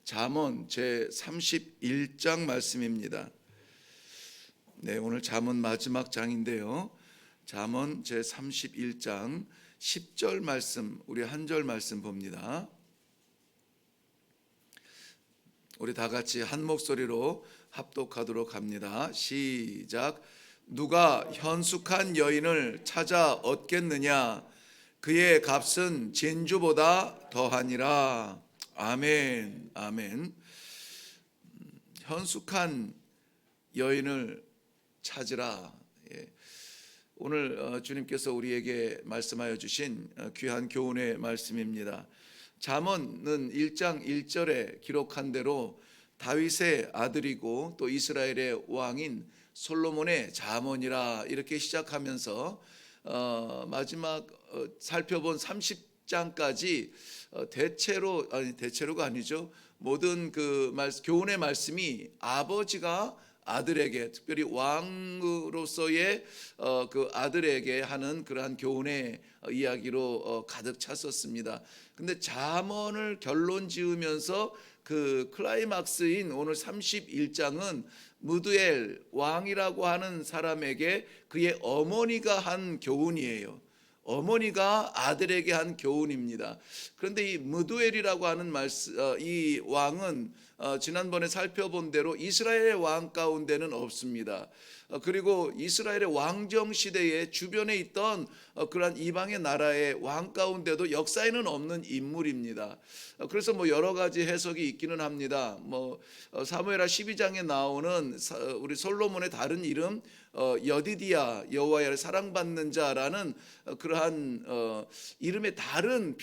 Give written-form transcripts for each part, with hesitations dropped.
잠언 제 31장 말씀입니다. 네, 오늘 잠언 마지막 장인데요. 잠언 제 31장 10절 말씀, 우리 한 절 말씀 봅니다. 우리 다 같이 한 목소리로 합독하도록 합니다. 시작. 누가 현숙한 여인을 찾아 얻겠느냐? 그의 값은 진주보다 더하니라. 아멘. 아멘. 현숙한 여인을 찾으라. 오늘 주님께서 우리에게 말씀하여 주신 귀한 교훈의 말씀입니다. 잠언은 1장 1절에 기록한 대로 다윗의 아들이고 또 이스라엘의 왕인 솔로몬의 잠언이라 이렇게 시작하면서 마지막 살펴본 30장까지 대체로가 아니죠. 모든 그 교훈의 말씀이 아버지가 아들에게, 특별히 왕으로서의 그 아들에게 하는 그러한 교훈의 이야기로 가득 찼었습니다. 근데 잠언을 결론 지으면서 그 클라이막스인 오늘 31장은 무드엘 왕이라고 하는 사람에게 그의 어머니가 한 교훈이에요. 어머니가 아들에게 한 교훈입니다. 그런데 이 무드엘이라고 하는 이 왕은 지난번에 살펴본 대로 이스라엘의 왕 가운데는 없습니다. 그리고 이스라엘의 왕정 시대에 주변에 있던 그러한 이방의 나라의 왕 가운데도 역사에는 없는 인물입니다. 그래서 여러 가지 해석이 있기는 합니다. 사무엘하 12장에 나오는 우리 솔로몬의 다른 이름 여디디야, 여호와의 사랑받는 자라는 그러한 이름의 다른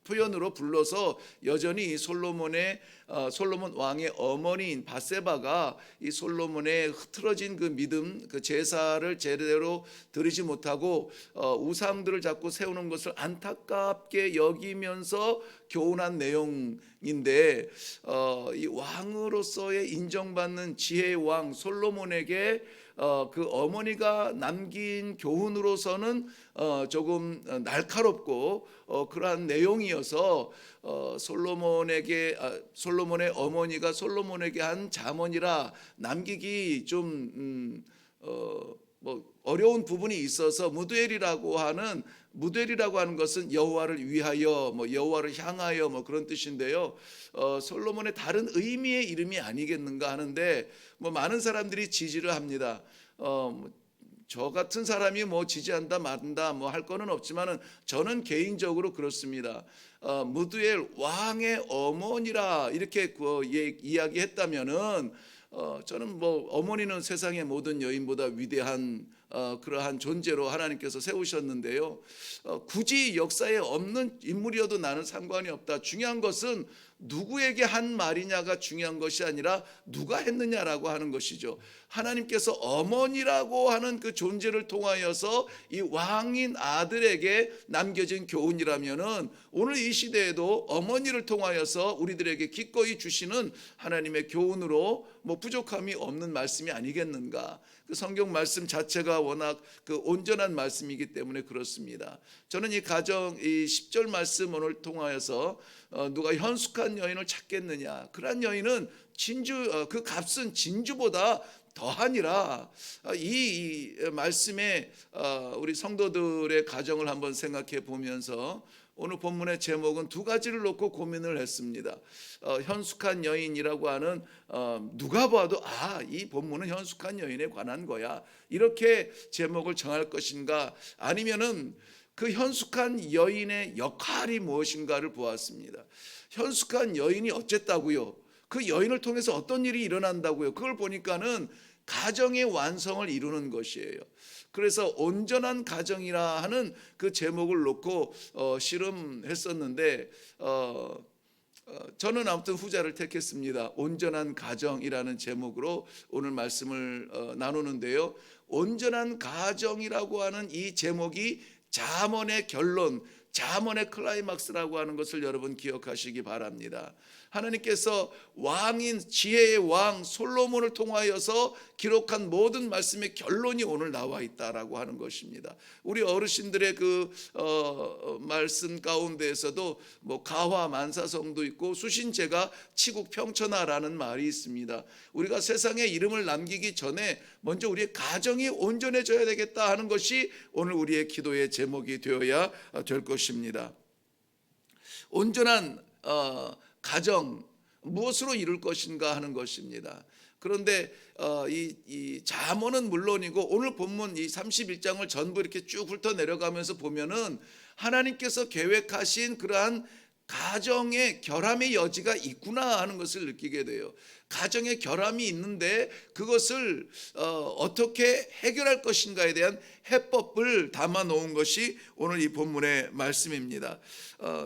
표현으로 불러서 여전히 솔로몬 왕의 어머니인 바세바가 이 솔로몬의 흐트러진 그 믿음, 그 제사를 제대로 드리지 못하고 우상들을 자꾸 세우는 것을 안타깝게 여기면서 교훈한 내용인데, 이 왕으로서의 인정받는 지혜의 왕 솔로몬에게 그 어머니가 남긴 교훈으로서는 조금 날카롭고 그러한 내용이어서 솔로몬의 어머니가 솔로몬에게 한 잠언이라 남기기 좀 어려운 부분이 있어서 무드엘이라고 하는 것은 여호와를 위하여, 여호와를 향하여 그런 뜻인데요. 솔로몬의 다른 의미의 이름이 아니겠는가 하는데 많은 사람들이 지지를 합니다. 저 같은 사람이 지지한다 말한다 할 거는 없지만은 저는 개인적으로 그렇습니다. 무드엘 왕의 어머니라 이렇게 이야기했다면은 저는 어머니는 세상의 모든 여인보다 위대한 그러한 존재로 하나님께서 세우셨는데요. 굳이 역사에 없는 인물이어도 나는 상관이 없다. 중요한 것은 누구에게 한 말이냐가 중요한 것이 아니라 누가 했느냐라고 하는 것이죠. 하나님께서 어머니라고 하는 그 존재를 통하여서 이 왕인 아들에게 남겨진 교훈이라면은 오늘 이 시대에도 어머니를 통하여서 우리들에게 기꺼이 주시는 하나님의 교훈으로 부족함이 없는 말씀이 아니겠는가. 그 성경 말씀 자체가 워낙 그 온전한 말씀이기 때문에 그렇습니다. 저는 이 10절 말씀 오늘 통하여서 누가 현숙한 여인을 찾겠느냐, 그러한 여인은 그 값은 진주보다 더하니라. 이 말씀에 우리 성도들의 가정을 한번 생각해 보면서 오늘 본문의 제목은 두 가지를 놓고 고민을 했습니다. 현숙한 여인이라고 하는 누가 봐도 이 본문은 현숙한 여인에 관한 거야, 이렇게 제목을 정할 것인가, 아니면은 그 현숙한 여인의 역할이 무엇인가를 보았습니다. 현숙한 여인이 어쨌다고요? 그 여인을 통해서 어떤 일이 일어난다고요? 그걸 보니까는 가정의 완성을 이루는 것이에요. 그래서 온전한 가정이라 하는 그 제목을 놓고 씨름했었는데 저는 아무튼 후자를 택했습니다. 온전한 가정이라는 제목으로 오늘 말씀을 나누는데요. 온전한 가정이라고 하는 이 제목이 잠언의 결론, 잠언의 클라이막스라고 하는 것을 여러분 기억하시기 바랍니다. 하나님께서 왕인 지혜의 왕 솔로몬을 통하여서 기록한 모든 말씀의 결론이 오늘 나와 있다라고 하는 것입니다. 우리 어르신들의 그 말씀 가운데에서도 뭐 가화 만사성도 있고 수신제가 치국 평천하라는 말이 있습니다. 우리가 세상에 이름을 남기기 전에 먼저 우리의 가정이 온전해져야 되겠다 하는 것이 오늘 우리의 기도의 제목이 되어야 될 것입니다. 온전한 가정 무엇으로 이룰 것인가 하는 것입니다. 그런데 이 잠언은 물론이고 오늘 본문 이 31장을 전부 이렇게 쭉 훑어 내려가면서 보면은 하나님께서 계획하신 그러한 가정의 결함의 여지가 있구나 하는 것을 느끼게 돼요. 가정의 결함이 있는데 그것을 어떻게 해결할 것인가에 대한 해법을 담아 놓은 것이 오늘 이 본문의 말씀입니다.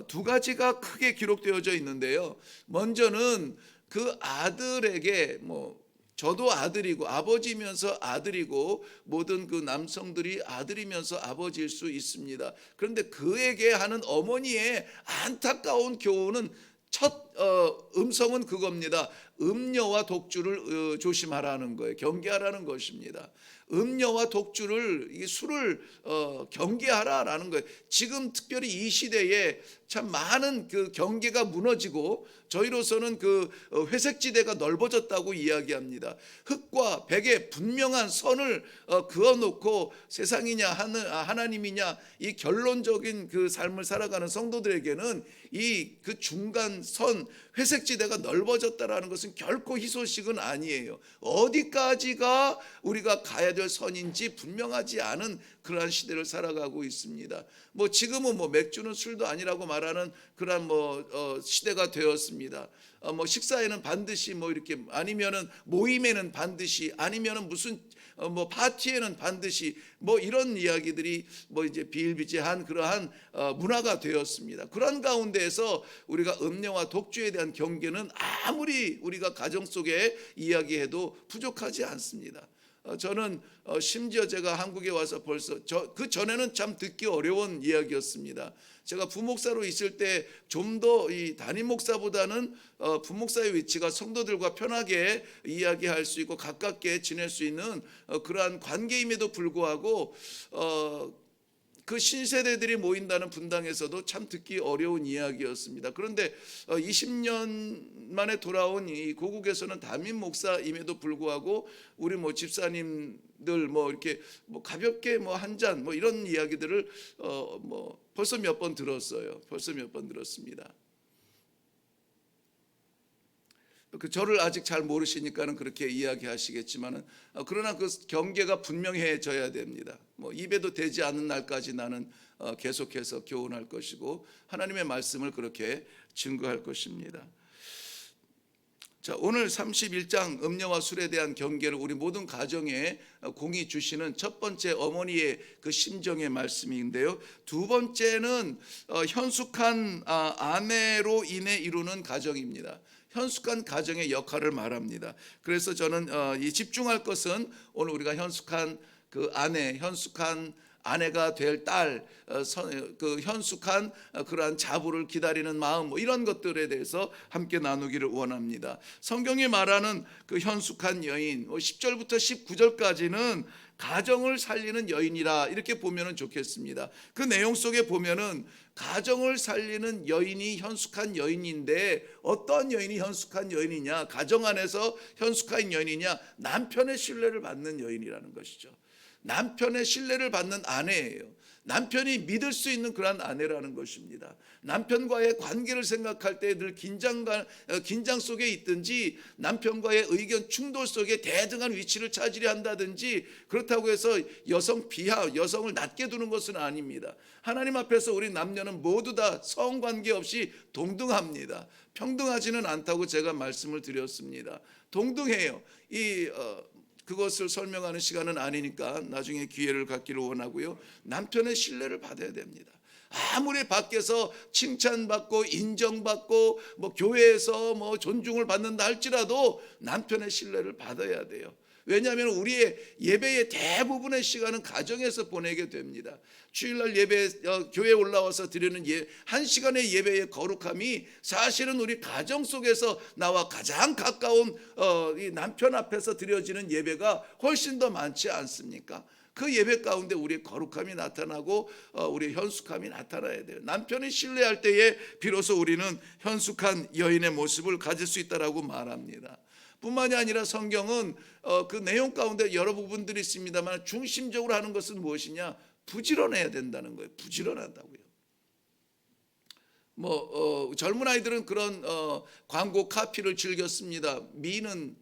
두 가지가 크게 기록되어져 있는데요. 먼저는 그 아들에게 저도 아들이고 아버지면서 아들이고 모든 그 남성들이 아들이면서 아버지일 수 있습니다. 그런데 그에게 하는 어머니의 안타까운 교훈은 첫 음성은 그겁니다. 음녀와 독주를 조심하라는 거예요. 경계하라는 것입니다. 음녀와 독주를 이 술을 경계하라라는 거예요. 지금 특별히 이 시대에 참 많은 그 경계가 무너지고 저희로서는 그 회색지대가 넓어졌다고 이야기합니다. 흑과 백의 분명한 선을 그어놓고 세상이냐 하나님이냐 이 결론적인 그 삶을 살아가는 성도들에게는 이 그 중간 선 회색지대가 넓어졌다라는 것은 결코 희소식은 아니에요. 어디까지가 우리가 가야 될 선인지 분명하지 않은 그러한 시대를 살아가고 있습니다. 지금은 맥주는 술도 아니라고 말하는 그러한 시대가 되었습니다. 식사에는 반드시 이렇게 아니면은 모임에는 반드시 아니면은 무슨 파티에는 반드시 이런 이야기들이 이제 비일비재한 그러한 문화가 되었습니다. 그런 가운데에서 우리가 음녀와 독주에 대한 경계는 아무리 우리가 가정 속에 이야기해도 부족하지 않습니다. 저는 심지어 제가 한국에 와서 벌써 그 전에는 참 듣기 어려운 이야기였습니다. 제가 부목사로 있을 때 좀 더 이 담임 목사보다는 부목사의 위치가 성도들과 편하게 이야기할 수 있고 가깝게 지낼 수 있는 그러한 관계임에도 불구하고 그 신세대들이 모인다는 분당에서도 참 듣기 어려운 이야기였습니다. 그런데 20년 만에 돌아온 이 고국에서는 담임 목사임에도 불구하고 우리 집사님들 이렇게 가볍게 한 잔 이런 이야기들을 벌써 몇 번 들었어요. 벌써 몇 번 들었습니다. 저를 아직 잘 모르시니까는 그렇게 이야기하시겠지만은 그러나 그 경계가 분명해져야 됩니다. 입에도 대지 않는 날까지 나는 계속해서 교훈할 것이고 하나님의 말씀을 그렇게 증거할 것입니다. 자, 오늘 31장 음녀와 술에 대한 경계를 우리 모든 가정에 공히 주시는 첫 번째 어머니의 그 심정의 말씀인데요. 두 번째는 현숙한 아내로 인해 이루는 가정입니다. 현숙한 가정의 역할을 말합니다. 그래서 저는 이 집중할 것은 오늘 우리가 현숙한 그 아내, 현숙한 아내가 될 딸, 그 현숙한 그러한 자부를 기다리는 마음 이런 것들에 대해서 함께 나누기를 원합니다. 성경이 말하는 그 현숙한 여인 10절부터 19절까지는 가정을 살리는 여인이라 이렇게 보면 좋겠습니다. 그 내용 속에 보면은 가정을 살리는 여인이 현숙한 여인인데 어떤 여인이 현숙한 여인이냐, 가정 안에서 현숙한 여인이냐, 남편의 신뢰를 받는 여인이라는 것이죠. 남편의 신뢰를 받는 아내예요. 남편이 믿을 수 있는 그런 아내라는 것입니다. 남편과의 관계를 생각할 때 늘 긴장 속에 있든지 남편과의 의견 충돌 속에 대등한 위치를 차지려 한다든지 그렇다고 해서 여성 비하, 여성을 낮게 두는 것은 아닙니다. 하나님 앞에서 우리 남녀는 모두 다 성관계 없이 동등합니다. 평등하지는 않다고 제가 말씀을 드렸습니다. 동등해요. 그것을 설명하는 시간은 아니니까 나중에 기회를 갖기를 원하고요. 남편의 신뢰를 받아야 됩니다. 아무리 밖에서 칭찬받고 인정받고 교회에서 존중을 받는다 할지라도 남편의 신뢰를 받아야 돼요. 왜냐하면 우리의 예배의 대부분의 시간은 가정에서 보내게 됩니다. 주일날 예배 교회에 올라와서 드리는 한 시간의 예배의 거룩함이 사실은 우리 가정 속에서 나와 가장 가까운 이 남편 앞에서 드려지는 예배가 훨씬 더 많지 않습니까? 그 예배 가운데 우리의 거룩함이 나타나고 우리의 현숙함이 나타나야 돼요. 남편이 신뢰할 때에 비로소 우리는 현숙한 여인의 모습을 가질 수 있다라고 말합니다. 뿐만이 아니라 성경은 그 내용 가운데 여러 부분들이 있습니다만 중심적으로 하는 것은 무엇이냐? 부지런해야 된다는 거예요. 부지런하다고요. 젊은 아이들은 그런 광고 카피를 즐겼습니다. 미는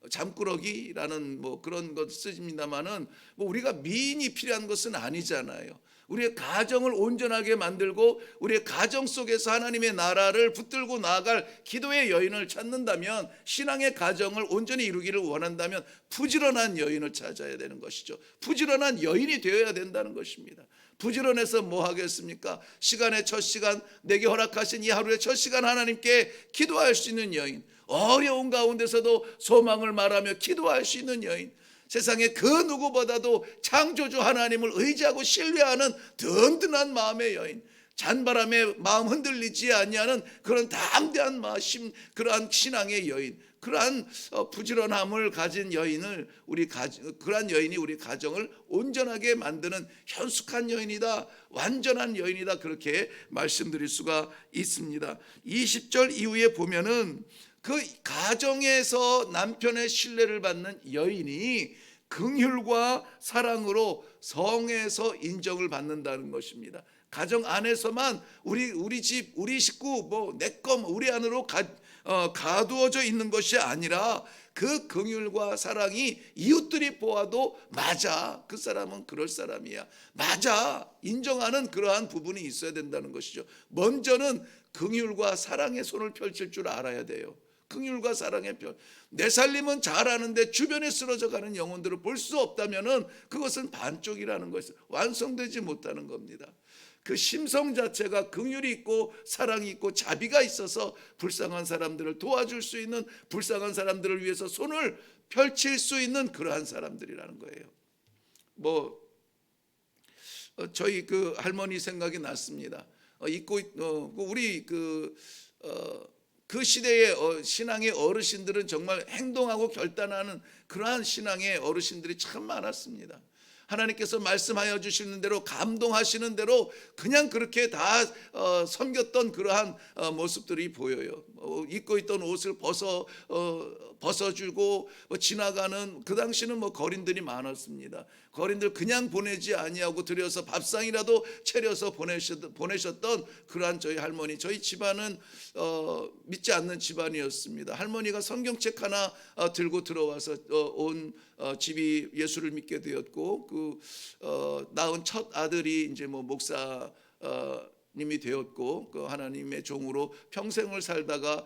잠꾸러기라는 그런 것 쓰집니다만은 우리가 미인이 필요한 것은 아니잖아요. 우리의 가정을 온전하게 만들고 우리의 가정 속에서 하나님의 나라를 붙들고 나아갈 기도의 여인을 찾는다면, 신앙의 가정을 온전히 이루기를 원한다면 부지런한 여인을 찾아야 되는 것이죠. 부지런한 여인이 되어야 된다는 것입니다. 부지런해서 뭐 하겠습니까? 시간의 첫 시간, 내게 허락하신 이 하루의 첫 시간 하나님께 기도할 수 있는 여인, 어려운 가운데서도 소망을 말하며 기도할 수 있는 여인, 세상에 그 누구보다도 창조주 하나님을 의지하고 신뢰하는 든든한 마음의 여인, 잔바람에 마음 흔들리지 아니하는 그런 담대한 마심, 그러한 신앙의 여인, 그러한 부지런함을 가진 여인을 그러한 여인이 우리 가정을 온전하게 만드는 현숙한 여인이다, 완전한 여인이다, 그렇게 말씀드릴 수가 있습니다. 20절 이후에 보면은 그 가정에서 남편의 신뢰를 받는 여인이 긍휼과 사랑으로 성에서 인정을 받는다는 것입니다. 가정 안에서만 우리 집, 우리 식구, 내 거, 우리 안으로 가두어져 있는 것이 아니라 그 긍휼과 사랑이 이웃들이 보아도 맞아, 그 사람은 그럴 사람이야, 맞아, 인정하는 그러한 부분이 있어야 된다는 것이죠. 먼저는 긍휼과 사랑의 손을 펼칠 줄 알아야 돼요. 긍휼과 사랑의 편. 내 살림은 잘하는데 주변에 쓰러져 가는 영혼들을 볼 수 없다면은 그것은 반쪽이라는 것이죠. 완성되지 못하는 겁니다. 그 심성 자체가 긍휼이 있고 사랑이 있고 자비가 있어서 불쌍한 사람들을 도와줄 수 있는, 불쌍한 사람들을 위해서 손을 펼칠 수 있는 그러한 사람들이라는 거예요. 저희 그 할머니 생각이 났습니다. 우리 그 시대의 신앙의 어르신들은 정말 행동하고 결단하는 그러한 신앙의 어르신들이 참 많았습니다. 하나님께서 말씀하여 주시는 대로, 감동하시는 대로 그냥 그렇게 다 섬겼던 그러한 모습들이 보여요. 입고 있던 옷을 벗어주고 지나가는, 그 당시는 거린들이 많았습니다. 거린들 그냥 보내지 아니하고 들여서 밥상이라도 차려서 보내셨던 그러한 저희 할머니, 저희 집안은 믿지 않는 집안이었습니다. 할머니가 성경책 하나 들고 들어와서 온 집이 예수를 믿게 되었고, 낳은 첫 아들이 이제 목사 님이 되었고, 그 하나님의 종으로 평생을 살다가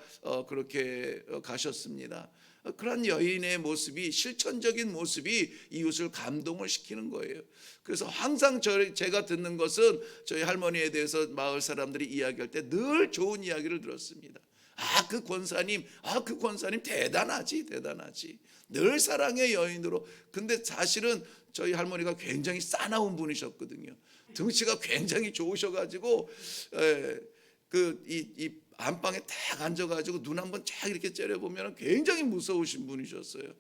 그렇게 가셨습니다. 그런 여인의 모습이, 실천적인 모습이 이웃을 감동을 시키는 거예요. 그래서 항상 제가 듣는 것은 저희 할머니에 대해서 마을 사람들이 이야기할 때 늘 좋은 이야기를 들었습니다. 그 권사님 대단하지. 늘 사랑의 여인으로. 근데 사실은 저희 할머니가 굉장히 싸나운 분이셨거든요. 등치가 굉장히 좋으셔가지고 이 안방에 딱 앉아가지고 눈 한번 쫙 이렇게 째려보면 굉장히 무서우신 분이셨어요.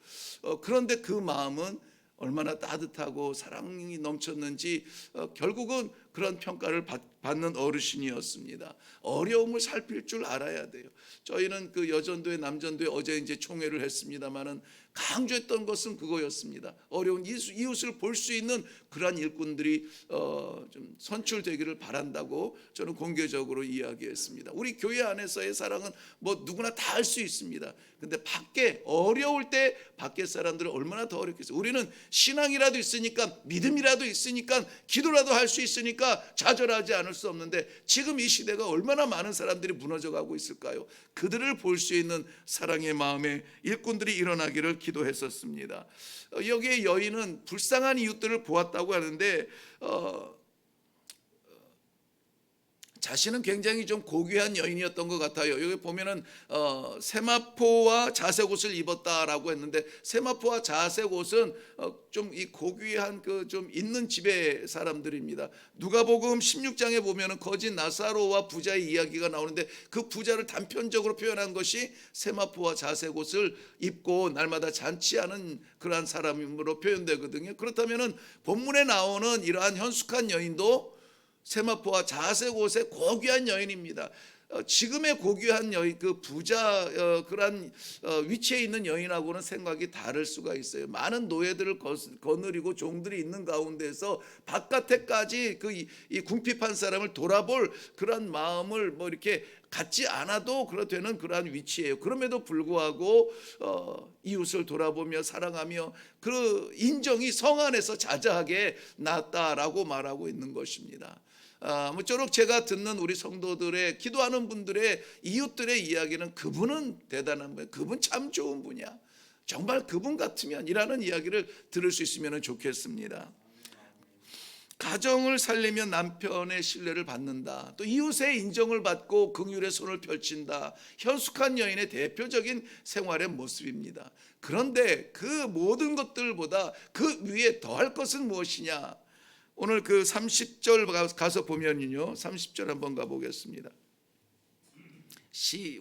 그런데 그 마음은 얼마나 따뜻하고 사랑이 넘쳤는지 결국은 그런 평가를 받는 어르신이었습니다. 어려움을 살필 줄 알아야 돼요. 저희는 그 여전도회, 남전도회 어제 이제 총회를 했습니다만은 강조했던 것은 그거였습니다. 어려운 이웃을 볼 수 있는 그러한 일꾼들이 좀 선출되기를 바란다고 저는 공개적으로 이야기했습니다. 우리 교회 안에서의 사랑은 누구나 다 할 수 있습니다. 근데 밖에 어려울 때 밖에 사람들은 얼마나 더 어렵겠어요. 우리는 신앙이라도 있으니까, 믿음이라도 있으니까, 기도라도 할 수 있으니까 좌절하지 않을 수 없는데, 지금 이 시대가 얼마나 많은 사람들이 무너져가고 있을까요? 그들을 볼 수 있는 사랑의 마음의 일꾼들이 일어나기를 기도했었습니다. 여기에 여인은 불쌍한 이웃들을 보았다고 하는데 자신은 굉장히 좀 고귀한 여인이었던 것 같아요. 여기 보면은 세마포와 자색 옷을 입었다라고 했는데, 세마포와 자색 옷은 좀 이 고귀한 그 좀 있는 집의 사람들입니다. 누가복음 16장에 보면은 거지 나사로와 부자의 이야기가 나오는데, 그 부자를 단편적으로 표현한 것이 세마포와 자색 옷을 입고 날마다 잔치하는 그러한 사람으로 표현되거든요. 그렇다면은 본문에 나오는 이러한 현숙한 여인도 세마포와 자색 옷의 고귀한 여인입니다. 지금의 고귀한 여인, 그 부자 그러한 위치에 있는 여인하고는 생각이 다를 수가 있어요. 많은 노예들을 거느리고 종들이 있는 가운데서 바깥에까지 이 궁핍한 사람을 돌아볼 그런 마음을 뭐 이렇게 갖지 않아도 되는 그러한 위치예요. 그럼에도 불구하고 이웃을 돌아보며 사랑하며 그 인정이 성 안에서 자자하게 났다라고 말하고 있는 것입니다. 모쪼록 제가 듣는 우리 성도들의, 기도하는 분들의, 이웃들의 이야기는 그분은 대단한 분이야, 그분 참 좋은 분이야, 정말 그분 같으면 이라는 이야기를 들을 수 있으면 좋겠습니다. 가정을 살리면 남편의 신뢰를 받는다, 또 이웃의 인정을 받고 긍휼의 손을 펼친다, 현숙한 여인의 대표적인 생활의 모습입니다. 그런데 그 모든 것들보다 그 위에 더할 것은 무엇이냐? 오늘 그 30절 가서 보면요, 30절 한번 가보겠습니다.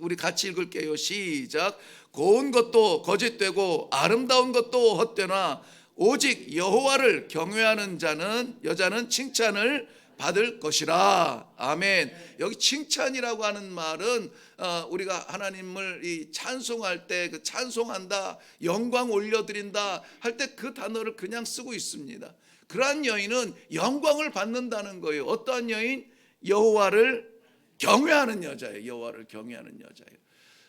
우리 같이 읽을게요. 시작. 고운 것도 거짓되고 아름다운 것도 헛되나 오직 여호와를 경외하는 여자는 칭찬을 받을 것이라. 아멘. 여기 칭찬이라고 하는 말은 우리가 하나님을 찬송할 때 그 찬송한다, 영광 올려드린다 할 때 그 단어를 그냥 쓰고 있습니다. 그러한 여인은 영광을 받는다는 거예요. 어떠한 여인? 여호와를 경외하는 여자예요. 여호와를 경외하는 여자예요.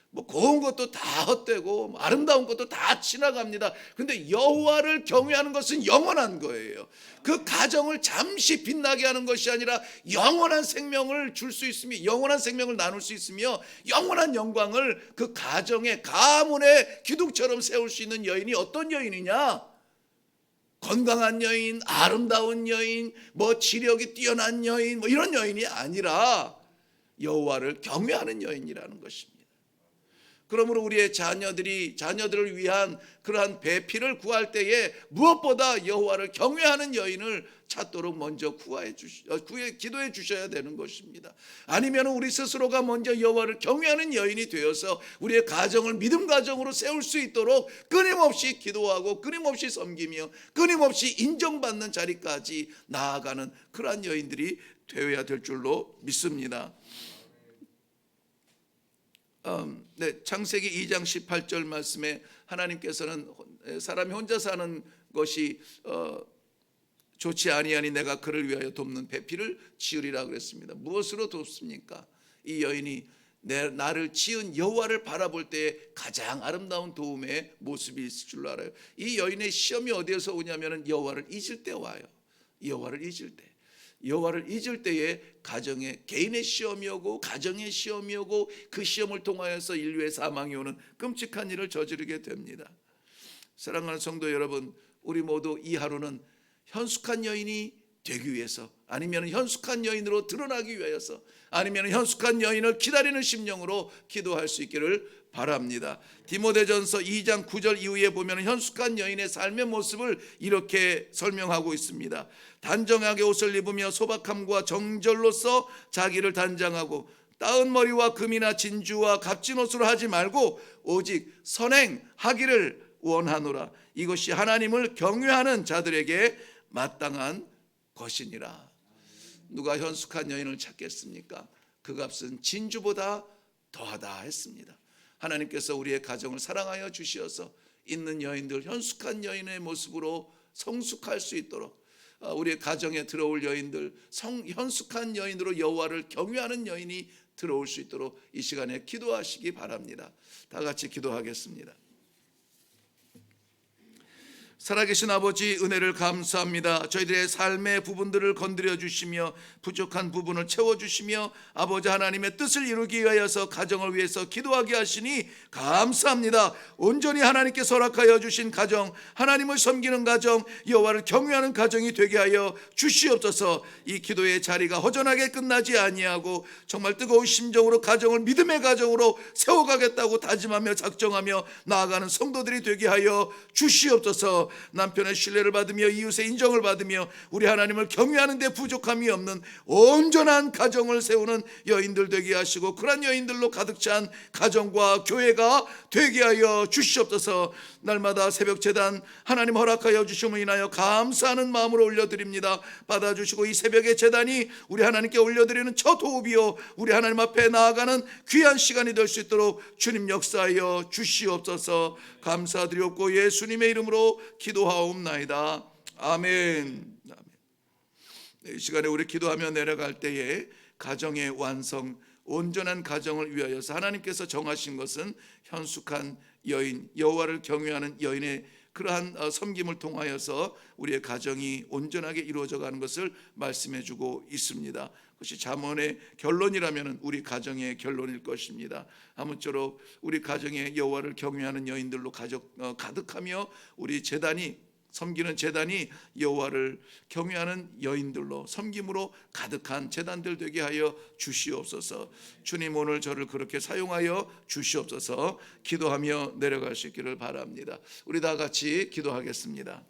뭐 고운 것도 다 헛되고 아름다운 것도 다 지나갑니다. 그런데 여호와를 경외하는 것은 영원한 거예요. 그 가정을 잠시 빛나게 하는 것이 아니라 영원한 생명을 줄 수 있으며, 영원한 생명을 나눌 수 있으며, 영원한 영광을 그 가정의 가문의 기둥처럼 세울 수 있는 여인이 어떤 여인이냐? 건강한 여인, 아름다운 여인, 뭐 지력이 뛰어난 여인, 뭐 이런 여인이 아니라 여호와를 경외하는 여인이라는 것입니다. 그러므로 우리의 자녀들을 위한 그러한 배필을 구할 때에 무엇보다 여호와를 경외하는 여인을 찾도록 먼저 기도해 주셔야 되는 것입니다. 아니면 우리 스스로가 먼저 여호와를 경외하는 여인이 되어서 우리의 가정을 믿음 가정으로 세울 수 있도록 끊임없이 기도하고 끊임없이 섬기며 끊임없이 인정받는 자리까지 나아가는 그러한 여인들이 되어야 될 줄로 믿습니다. 창세기 2장 18절 말씀에 하나님께서는 사람이 혼자 사는 것이 좋지 아니하니 내가 그를 위하여 돕는 배필을 지으리라 그랬습니다. 무엇으로 돕습니까? 이 여인이 나를 지은 여호와를 바라볼 때에 가장 아름다운 도움의 모습이 있을 줄 알아요. 이 여인의 시험이 어디에서 오냐면 여호와를 잊을 때 와요. 여호와를 잊을 때에 가정의 개인의 시험이 오고 가정의 시험이 오고 그 시험을 통하여서 인류의 사망이 오는 끔찍한 일을 저지르게 됩니다. 사랑하는 성도 여러분, 우리 모두 이 하루는 현숙한 여인이 되기 위해서, 아니면 현숙한 여인으로 드러나기 위해서, 아니면 현숙한 여인을 기다리는 심령으로 기도할 수 있기를 바랍니다. 디모데전서 2장 9절 이후에 보면 현숙한 여인의 삶의 모습을 이렇게 설명하고 있습니다. 단정하게 옷을 입으며 소박함과 정절로서 자기를 단장하고 따은 머리와 금이나 진주와 값진 옷으로 하지 말고 오직 선행하기를 원하노라. 이것이 하나님을 경외하는 자들에게 마땅한 것이니라. 누가 현숙한 여인을 찾겠습니까? 그 값은 진주보다 더하다 했습니다. 하나님께서 우리의 가정을 사랑하여 주시어서 있는 여인들, 현숙한 여인의 모습으로 성숙할 수 있도록, 우리의 가정에 들어올 여인들, 현숙한 여인으로 여호와를 경외하는 여인이 들어올 수 있도록 이 시간에 기도하시기 바랍니다. 다 같이 기도하겠습니다. 살아계신 아버지, 은혜를 감사합니다. 저희들의 삶의 부분들을 건드려 주시며 부족한 부분을 채워주시며 아버지 하나님의 뜻을 이루기 위하여서 가정을 위해서 기도하게 하시니 감사합니다. 온전히 하나님께서 허락하여 주신 가정, 하나님을 섬기는 가정, 여호와를 경외하는 가정이 되게 하여 주시옵소서. 이 기도의 자리가 허전하게 끝나지 아니하고 정말 뜨거운 심정으로 가정을 믿음의 가정으로 세워가겠다고 다짐하며 작정하며 나아가는 성도들이 되게 하여 주시옵소서. 남편의 신뢰를 받으며 이웃의 인정을 받으며 우리 하나님을 경외하는 데 부족함이 없는 온전한 가정을 세우는 여인들 되게 하시고 그런 여인들로 가득 찬 가정과 교회가 되게 하여 주시옵소서. 날마다 새벽 제단 하나님 허락하여 주심을 인하여 감사하는 마음으로 올려드립니다. 받아주시고 이 새벽의 제단이 우리 하나님께 올려드리는 첫 호흡이요 우리 하나님 앞에 나아가는 귀한 시간이 될 수 있도록 주님 역사하여 주시옵소서. 감사드리옵고 예수님의 이름으로 기도하옵나이다. 아멘. 이 시간에 우리 기도하며 내려갈 때에 가정의 완성, 온전한 가정을 위하여서 하나님께서 정하신 것은 현숙한 여인, 여호와를 경외하는 여인의 그러한 섬김을 통하여서 우리의 가정이 온전하게 이루어져 가는 것을 말씀해 주고 있습니다. 그것이 잠언의 결론이라면 우리 가정의 결론일 것입니다. 아무쪼록 우리 가정에 여호와를 경외하는 여인들로 가득하며 우리 제단이 섬기는 제단이 여호와를 경외하는 여인들로 섬김으로 가득한 제단들 되게 하여 주시옵소서. 주님 오늘 저를 그렇게 사용하여 주시옵소서. 기도하며 내려갈 수 있기를 바랍니다. 우리 다 같이 기도하겠습니다.